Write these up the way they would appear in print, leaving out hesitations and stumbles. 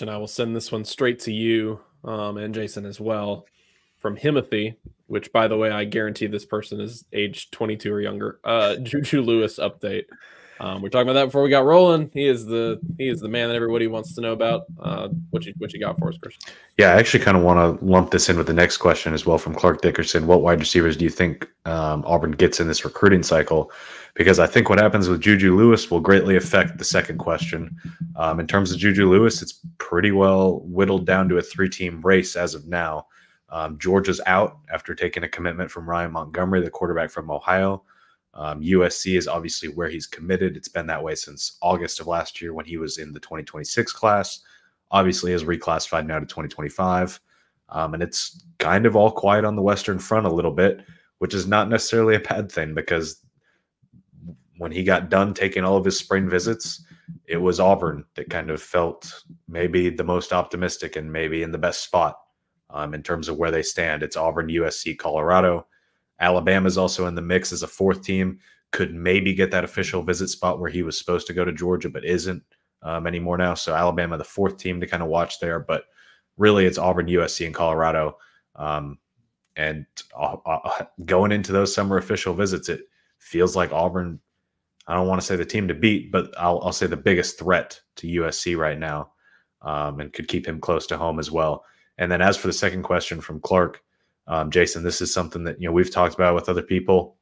question. I will send this one straight to you and Jason as well. From Himothy, which, by the way, I guarantee this person is age 22 or younger. Juju Lewis update. We're talking about that before we got rolling. He is the man that everybody wants to know about. What you got for us, Christian? Yeah, I actually kind of want to lump this in with the next question as well from Clark Dickerson. What wide receivers do you think Auburn gets in this recruiting cycle? Because I think what happens with Juju Lewis will greatly affect the second question. In terms of Juju Lewis, it's pretty well whittled down to a 3-team race as of now. Georgia's out after taking a commitment from Ryan Montgomery, the quarterback from Ohio. USC is obviously where he's committed. It's been that way since August of last year when he was in the 2026 class. Obviously is reclassified now to 2025. And it's kind of all quiet on the Western Front a little bit, which is not necessarily a bad thing because when he got done taking all of his spring visits, it was Auburn that kind of felt maybe the most optimistic and maybe in the best spot in terms of where they stand. It's Auburn, USC, Colorado. Alabama's also in the mix as a 4th team. Could maybe get that official visit spot where he was supposed to go to Georgia, but isn't anymore now. So Alabama, the 4th team to kind of watch there. But really, it's Auburn, USC, and Colorado. And going into those summer official visits, it feels like Auburn, I don't want to say the team to beat, but I'll say the biggest threat to USC right now, and could keep him close to home as well. And then as for the second question from Clark, Jason, this is something that we've talked about with other people.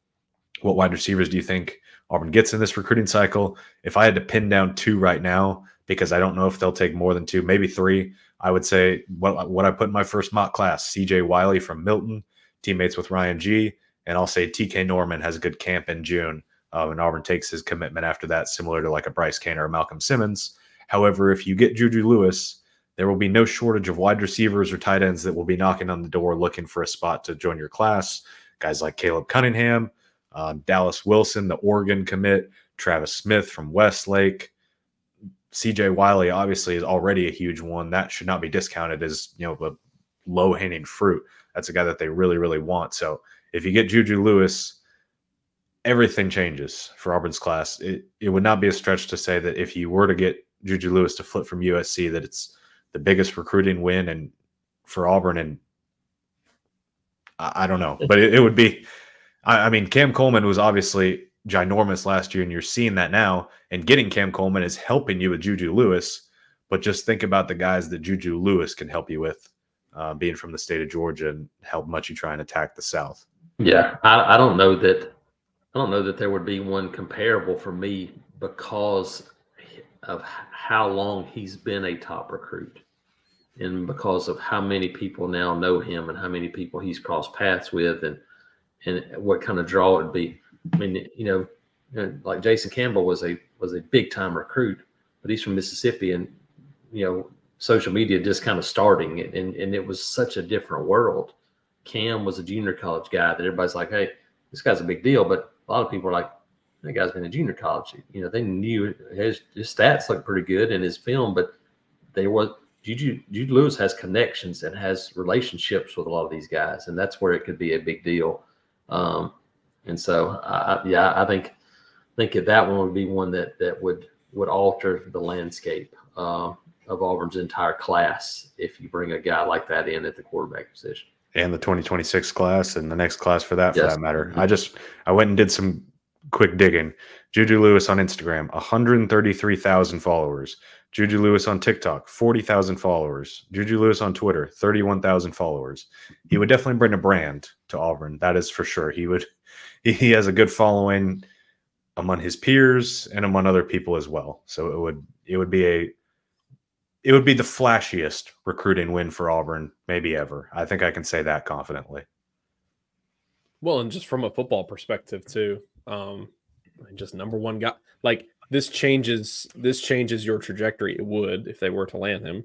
What wide receivers do you think Auburn gets in this recruiting cycle? If I had to pin down 2 right now, because I don't know if they'll take more than 2, maybe 3, I would say what I put in my first mock class, CJ Wiley from Milton, teammates with Ryan G. And I'll say TK Norman has a good camp in June, and Auburn takes his commitment after that, similar to like a Bryce Canner or Malcolm Simmons. However, if you get Juju Lewis, there will be no shortage of wide receivers or tight ends that will be knocking on the door looking for a spot to join your class. Guys like Caleb Cunningham, Dallas Wilson, the Oregon commit, Travis Smith from Westlake. CJ Wiley obviously is already a huge one. That should not be discounted as a low-hanging fruit. That's a guy that they really, really want. So if you get Juju Lewis, everything changes for Auburn's class. It would not be a stretch to say that if you were to get Juju Lewis to flip from USC, that it's the biggest recruiting win and for Auburn. And I don't know, but it would be, I mean, Cam Coleman was obviously ginormous last year and you're seeing that now, and getting Cam Coleman is helping you with Juju Lewis, but just think about the guys that Juju Lewis can help you with, being from the state of Georgia and how much you try and attack the South. Yeah. I don't know that there would be one comparable for me because of how long he's been a top recruit and because of how many people now know him and how many people he's crossed paths with and what kind of draw it'd be. I mean, like Jason Campbell was a big time recruit, but he's from Mississippi and, social media just kind of starting and it was such a different world. Cam was a junior college guy that everybody's like, hey, this guy's a big deal. But a lot of people are like, that guy's been in junior college. They knew his stats looked pretty good in his film, but Juju Lewis has connections and has relationships with a lot of these guys, and that's where it could be a big deal. And so, I think that one would be one that would alter the landscape of Auburn's entire class if you bring a guy like that in at the quarterback position. And the 2026 class and the next class for that matter. I went and did some quick digging. Juju Lewis on Instagram, 133,000 followers. Juju Lewis on TikTok, 40,000 followers. Juju Lewis on Twitter, 31,000 followers. He would definitely bring a brand to Auburn. That is for sure. He has a good following among his peers and among other people as well. So it would be the flashiest recruiting win for Auburn maybe ever. I think I can say that confidently. Well, and just from a football perspective too, just number one guy, like this changes your trajectory. It would if they were to land him.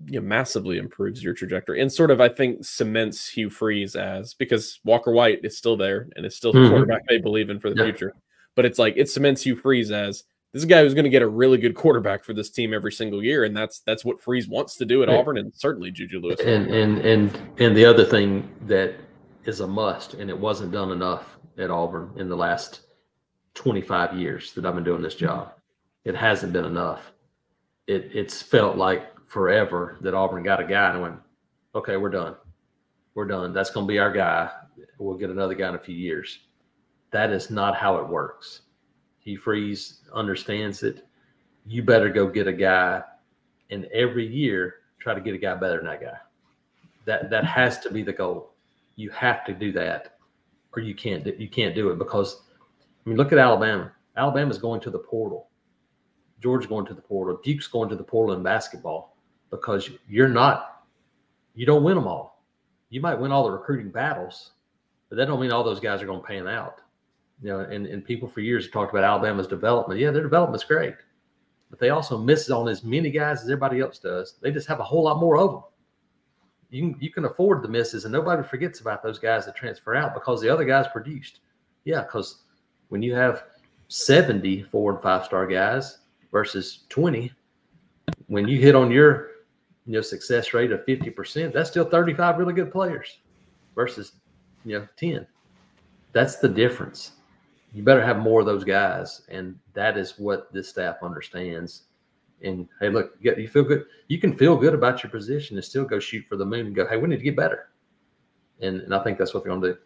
Massively improves your trajectory and sort of, I think, cements Hugh Freeze because Walker White is still there and is still the quarterback they believe in for the future. But it's like it cements Hugh Freeze as this is a guy who's going to get a really good quarterback for this team every single year, and that's what Freeze wants to do at Auburn, and certainly Juju Lewis. And the other thing that is a must, and it wasn't done enough at Auburn in the last 25 years that I've been doing this job. It hasn't been enough. it's felt like forever that Auburn got a guy and went, okay, we're done. We're done. That's going to be our guy. We'll get another guy in a few years. That is not how it works. Hugh Freeze understands it. You better go get a guy, and every year try to get a guy better than that guy. That has to be the goal. You have to do that, or you can't do it. Because I mean, look at Alabama. Alabama's going to the portal. Georgia's going to the portal. Duke's going to the portal in basketball, because you don't win them all. You might win all the recruiting battles, but that don't mean all those guys are going to pan out. You know, and people for years have talked about Alabama's development. Yeah, their development's great, but they also miss on as many guys as everybody else does. They just have a whole lot more of them. You can afford the misses, and nobody forgets about those guys that transfer out because the other guys produced. Yeah, because when you have 70 4- and 5-star guys versus 20, when you hit on your success rate of 50%, that's still 35 really good players versus 10. That's the difference. You better have more of those guys, and that is what this staff understands. And hey, look, you feel good. You can feel good about your position and still go shoot for the moon and go, hey, we need to get better. And I think that's what they're going to do.